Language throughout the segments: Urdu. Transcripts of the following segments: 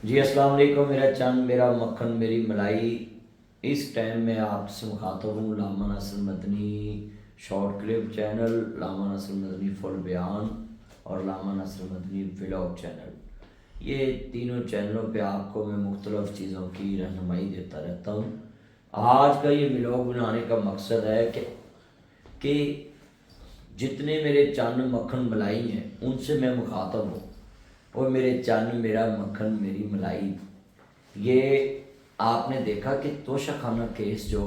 جی السلام علیکم، میرا چند میرا مکھن میری ملائی۔ اس ٹائم میں آپ سے مخاطب ہوں علامہ ناصر مدنی شارٹ کلپ چینل، علامہ ناصر مدنی فل بیان اور علامہ ناصر مدنی ولاگ چینل۔ یہ تینوں چینلوں پہ آپ کو میں مختلف چیزوں کی رہنمائی دیتا رہتا ہوں۔ آج کا یہ ولاگ بنانے کا مقصد ہے کہ جتنے میرے چند مکھن ملائی ہیں ان سے میں مخاطب ہوں، اور میرے چند میرا مکھن میری ملائی۔ یہ آپ نے دیکھا کہ توشہ خانہ کیس جو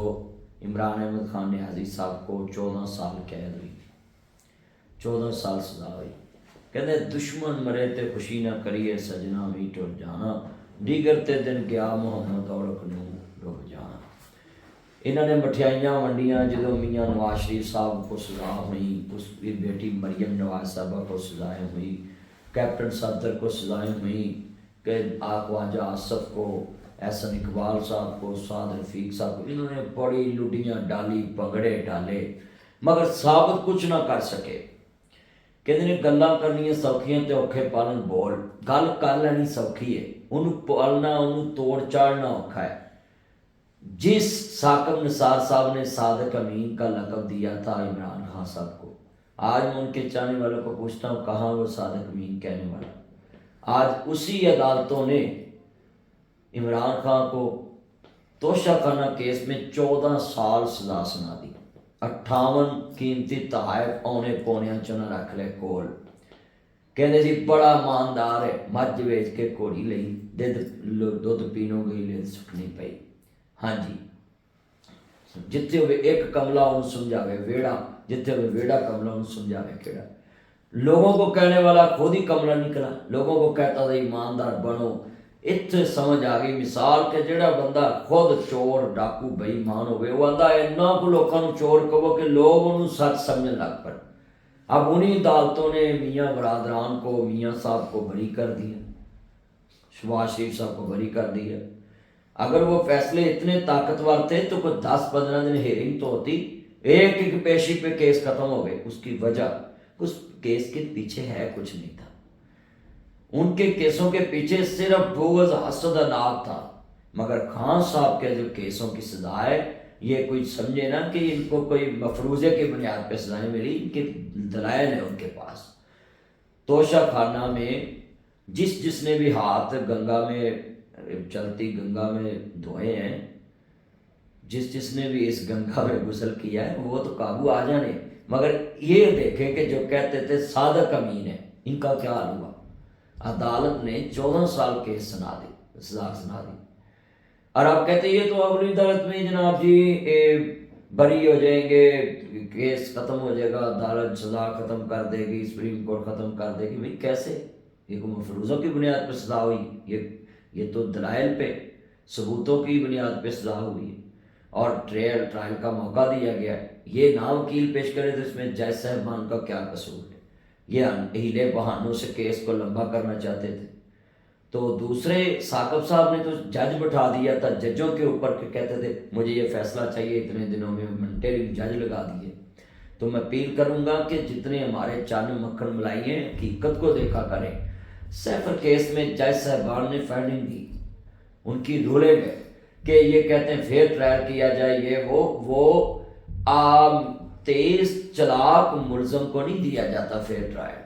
عمران احمد خان نیازی صاحب کو 14 سال قید ہوئی، 14 سال سزا ہوئی۔ کہتے دشمن مرے تے خوشی نہ کریے سجنا بھی ٹر جانا، دیگر تے دن گیا محمد اور کنوں ڈوب جانا۔ انہوں نے مٹھائیاں ونڈیاں جدو میاں نواز شریف صاحب کو سزا ہوئی، اس کی بیٹی مریم نواز صاحبہ کو سزائیں ہوئی، کیپٹن صدر کو سزائیں ہوئیں، کہ خواجہ آصف کو، احسن اقبال صاحب کو، سعد رفیق صاحب کو، انہوں نے بڑی لڈیاں ڈالی، پگڑے ڈالے، مگر ثابت کچھ نہ کر سکے۔ کہتے ہیں گلاں کرنیاں سوکھیاں تے اوکھے پالن بول، گل کر لینی سوکھی ہے، انہوں پالنا انہوں توڑ چاڑنا اوکھا ہے۔ جس ثاقب نثار صاحب نے صادق امین کا لقب دیا تھا عمران خان صاحب کو، آج میں ان کے چاہنے والوں کو پوچھتا ہوں کہاں وہ صادق امین کہنے والا؟ آج اسی عدالتوں نے عمران خان کو توشہ خانہ کیس میں 14 سال سزا سنا دی، 58 قیمتی تحائف اونے پونیاں چنا رکھ لے کول۔ کہنے جی بڑا ماندار ہے، مجھ ویچ کے گھوڑی لئی، دودھ پینوں گئی لے سکھنی پئی۔ ہاں جی، جتھے ہوئے ایک کملہ انہوں سمجھاوے ویڑا، جتھے ہوئے ویڑا کملہ انہوں سمجھاوے کیڑا۔ لوگوں کو کہنے والا خود ہی کملہ نکلا، لوگوں کو کہتا تھا ایماندار بنو۔ اتنے سمجھ آ گئی مثال کہ جڑا بندہ خود چور ڈاکو بے ایمان ہوئے، وہ آندا اینا کو لوگوں کو چور کہو کہ لوگ انہوں سچ سمجھنے لگ پڑ۔ اب انہی عدالتوں نے میاں برادران کو، میاں صاحب کو بری کر دیا، شہباز شریف صاحب کو بری کر دیا۔ اگر وہ فیصلے اتنے طاقتور تھے تو کوئی 10-15 دن ہیرنگ تو ہوتی، ایک ایک پیشی پہ کیس ختم ہو گئے۔ اس کی وجہ اس کیس کے پیچھے ہے کچھ نہیں تھا، ان کے کیسوں کے پیچھے صرف بغض حسد اناد تھا۔ مگر خان صاحب کے جو کیسوں کی سزا ہے، یہ کوئی سمجھے نا کہ ان کو کوئی مفروضے کی بنیاد پہ سزائیں ملی، ان کے دلائل ہیں ان کے پاس۔ توشہ خانہ میں جس نے بھی ہاتھ گنگا میں چلتی گنگا میں دھوئے ہیں، جس نے بھی اس گنگا میں غسل کیا ہے، وہ تو قابو آ جانے۔ مگر یہ دیکھیں کہ جو کہتے تھے صادق امین ہے، ان کا کیا حال ہوا؟ عدالت نے 14 سال کیس سزا سنا دی، اور آپ کہتے ہیں یہ تو اگلی عدالت میں جناب جی بری ہو جائیں گے، کیس ختم ہو جائے گا، عدالت سزا ختم کر دے گی، سپریم کورٹ ختم کر دے گی۔ بھئی کیسے؟ یہ کوئی مفروضوں کی بنیاد پہ سزا ہوئی؟ یہ تو دلائل پہ، ثبوتوں کی بنیاد پہ سزا ہوئی ہے، اور ٹرائل کا موقع دیا گیا ہے۔ یہ نہ وکیل پیش کرے تو اس میں جج صاحبان کا کیا قصور ہے؟ یہ ہیلے بہانوں سے کیس کو لمبا کرنا چاہتے تھے۔ تو دوسرے ثاقب صاحب نے تو جج بٹھا دیا تھا ججوں کے اوپر، کہ کہتے تھے مجھے یہ فیصلہ چاہیے اتنے دنوں میں، منٹیرنگ جج لگا دیے۔ تو میں اپیل کروں گا کہ جتنے ہمارے چند مکھن ملائی ہیں حقیقت کو دیکھا کریں۔ سیفر کیس میں جج صاحبان نے فائنڈنگ دی، ان کی رولے گئے کہ یہ کہتے ہیں فیئر ٹرائل کیا جائے، یہ وہ تیز چلاک ملزم کو نہیں دیا جاتا فیئر ٹرائل۔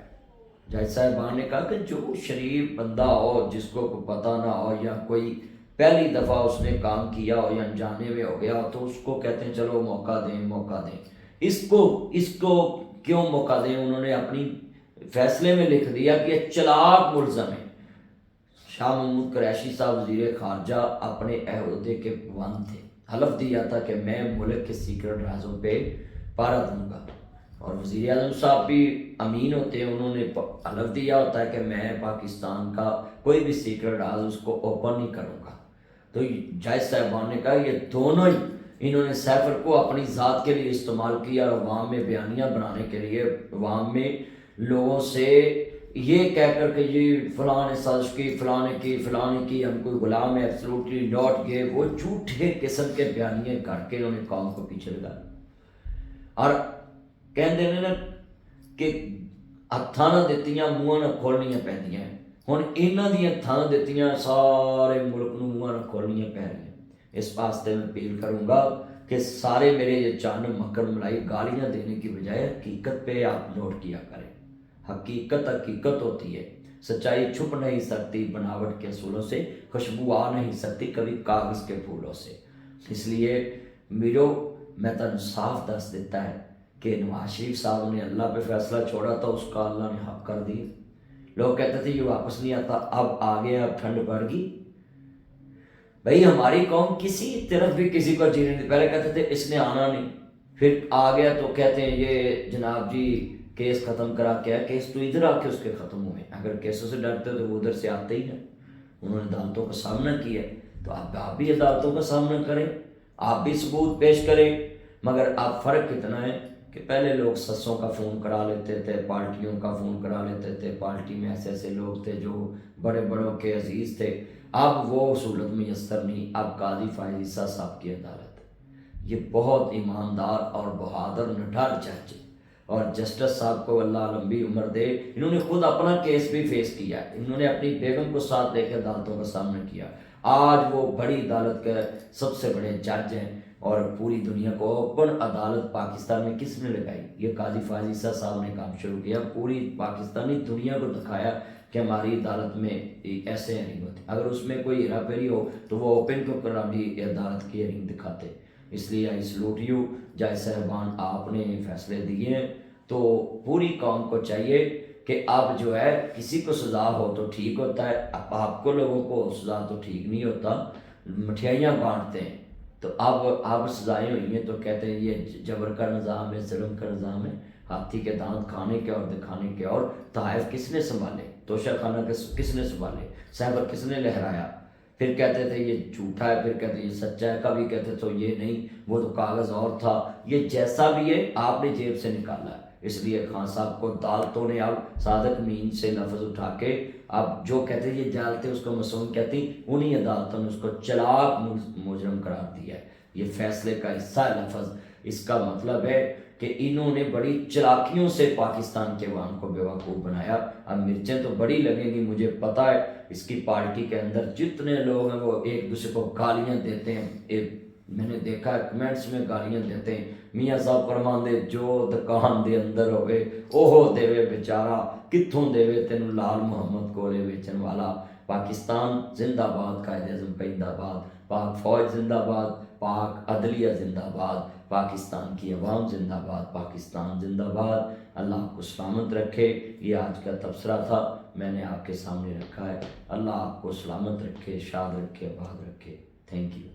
جج صاحبان نے کہا کہ جو شریف بندہ ہو، جس کو پتہ نہ ہو، یا کوئی پہلی دفعہ اس نے کام کیا ہو یا انجانے میں ہو گیا ہو، تو اس کو کہتے ہیں چلو موقع دیں۔ اس کو کیوں موقع دیں؟ انہوں نے اپنی فیصلے میں لکھ دیا کہ یہ چلاک ملزم ہے۔ شاہ محمود قریشی صاحب وزیر خارجہ اپنے عہدے کے پابند تھے، حلف دیا تھا کہ میں ملک کے سیکرٹ رازوں پہ پہرا دوں گا، اور وزیر اعظم صاحب بھی امین ہوتے ہیں، انہوں نے حلف دیا ہوتا ہے کہ میں پاکستان کا کوئی بھی سیکرٹ راز اس کو اوپن نہیں کروں گا۔ تو جج صاحبان نے کہا یہ دونوں ہی، انہوں نے سیفر کو اپنی ذات کے لیے استعمال کیا، اور عوام میں بیانیاں بنانے کے لیے عوام میں لوگوں سے یہ کہہ کر کہ یہ فلاں نے سازش کی، فلاں نے کی، ہم کوئی غلام ہے، ایبسلوٹلی ناٹ گئے، وہ جھوٹے قسم کے بیانیے کر کے انہوں نے قوم کو پیچھے لگا۔ اور کہندے نے نا کہ ہتھاں نہ دتیاں منہ نہ کھولنیاں پیندیاں، ਹੁਣ ਇਹਨਾਂ ਦੀਆਂ ਥਾਂ ਦਿੱਤੀਆਂ ਸਾਰੇ ਮੁਲਕ ਨੂੰ ਮੂੰਹਾਂ ਨਾਲ ਖੋਲ੍ਹਣੀਆਂ ਪੈ ਰਹੀਆਂ। اس واسطے میں اپیل کروں گا کہ سارے میرے یہ چند مکر ملائی گالیاں دینے کی بجائے حقیقت پہ آپ نوٹ کیا کریں۔ حقیقت حقیقت ہوتی ہے، سچائی چھپ نہیں سکتی بناوٹ کے اصولوں سے، خوشبو آ نہیں سکتی کبھی کاغذ کے پھولوں سے۔ اس لیے میرو میں تن صاف دس دیتا ہے کہ نواز شریف صاحب نے اللہ پہ فیصلہ چھوڑا تھا، اس کا اللہ نے حق کر دیا۔ لوگ کہتے تھے یہ واپس نہیں آتا، اب آ گیا، اب ٹھنڈ بڑھ گئی۔ بھائی ہماری قوم کسی طرف بھی کسی کو جینے نہیں، پہلے کہتے تھے اس نے آنا نہیں، پھر آ گیا تو کہتے ہیں یہ جناب جی کیس ختم کرا کے آیا۔ کیس تو ادھر آ کے اس کے ختم ہوئے، اگر کیسوں سے ڈرتے تو وہ ادھر سے آتے ہی ہیں۔ انہوں نے عدالتوں کا سامنا کیا، تو آپ بھی عدالتوں کا سامنا کریں، آپ بھی ثبوت پیش کریں۔ مگر اب فرق کتنا ہے کہ پہلے لوگ سسوں کا فون کرا لیتے تھے، پارٹیوں کا فون کرا لیتے تھے، پارٹی میں ایسے ایسے لوگ تھے جو بڑے بڑوں کے عزیز تھے، اب وہ سہولت میسر نہیں۔ اب قاضی فائز عیسیٰ صاحب کی عدالت، یہ بہت ایماندار اور بہادر نڈھر جج ہے، اور جسٹس صاحب کو اللہ لمبی عمر دے۔ انہوں نے خود اپنا کیس بھی فیس کیا، انہوں نے اپنی بیگم کو ساتھ لے کے عدالتوں کا سامنا کیا۔ آج وہ بڑی عدالت کے سب سے بڑے جج ہیں، اور پوری دنیا کو اوپن عدالت پاکستان میں کس نے لگائی؟ یہ قاضی فائز عیسیٰ صاحب نے کام شروع کیا، پوری پاکستانی دنیا کو دکھایا کہ ہماری عدالت میں ایسے ہیئرنگ ہوتی، اگر اس میں کوئی ہیرا پھیری ہو تو وہ اوپن کیوں کرا بھی عدالت کی ہیئرنگ دکھاتے۔ اس لیے آئی سلوٹ یو جج صاحبان، آپ نے فیصلے دیے ہیں، تو پوری قوم کو چاہیے کہ اب جو ہے کسی کو سزا ہو تو ٹھیک ہوتا ہے، اب آپ کو لوگوں کو سزا تو ٹھیک نہیں ہوتا، مٹھائیاں بانٹتے ہیں، تو اب سزائیں ہوئی ہیں تو کہتے ہیں یہ جبر کا نظام ہے، ظلم کا نظام ہے۔ ہاتھی کے دانت کھانے کے اور دکھانے کے، اور تحائف کس نے سنبھالے، توشہ خانہ کس نے سنبھالے، سیبر کس نے لہرایا؟ پھر کہتے تھے یہ جھوٹا ہے، پھر کہتے یہ سچا ہے، کبھی کہتے تو یہ نہیں، وہ تو کاغذ اور تھا۔ یہ جیسا بھی ہے آپ نے جیب سے نکالا ہے۔ اس لیے خان صاحب کو عدالتوں نے اب صادق مین سے لفظ اٹھا کے، اب جو کہتے یہ جالتے اس کو معصوم کہتی، انہی عدالتوں نے اس کو چلاک مجرم قرار دیا ہے۔ یہ فیصلے کا حصہ ہے لفظ، اس کا مطلب ہے کہ انہوں نے بڑی چلاکیوں سے پاکستان کے عوام کو بیوقوف بنایا۔ اب مرچیں تو بڑی لگیں گی، مجھے پتہ ہے اس کی پارٹی کے اندر جتنے لوگ ہیں وہ ایک دوسرے کو گالیاں دیتے ہیں، میں نے دیکھا ہے کمنٹس میں گالیاں دیتے ہیں، میاں صاحب فرمان دے جو دکان دے اندر ہوئے اوہ دیوے بیچارہ، کتھوں دیوے تینوں لال محمد کولے بیچن والا۔ پاکستان زندہ باد، قائد اعظم پہندہ باد، پاک فوج زندہ باد، پاک عدلیہ زندہ باد، پاکستان کی عوام زندہ باد، پاکستان زندہ باد۔ اللہ آپ کو سلامت رکھے۔ یہ آج کا تبصرہ تھا، میں نے آپ کے سامنے رکھا ہے۔ اللہ آپ کو سلامت رکھے، شاد رکھے، آباد رکھے۔ Thank you.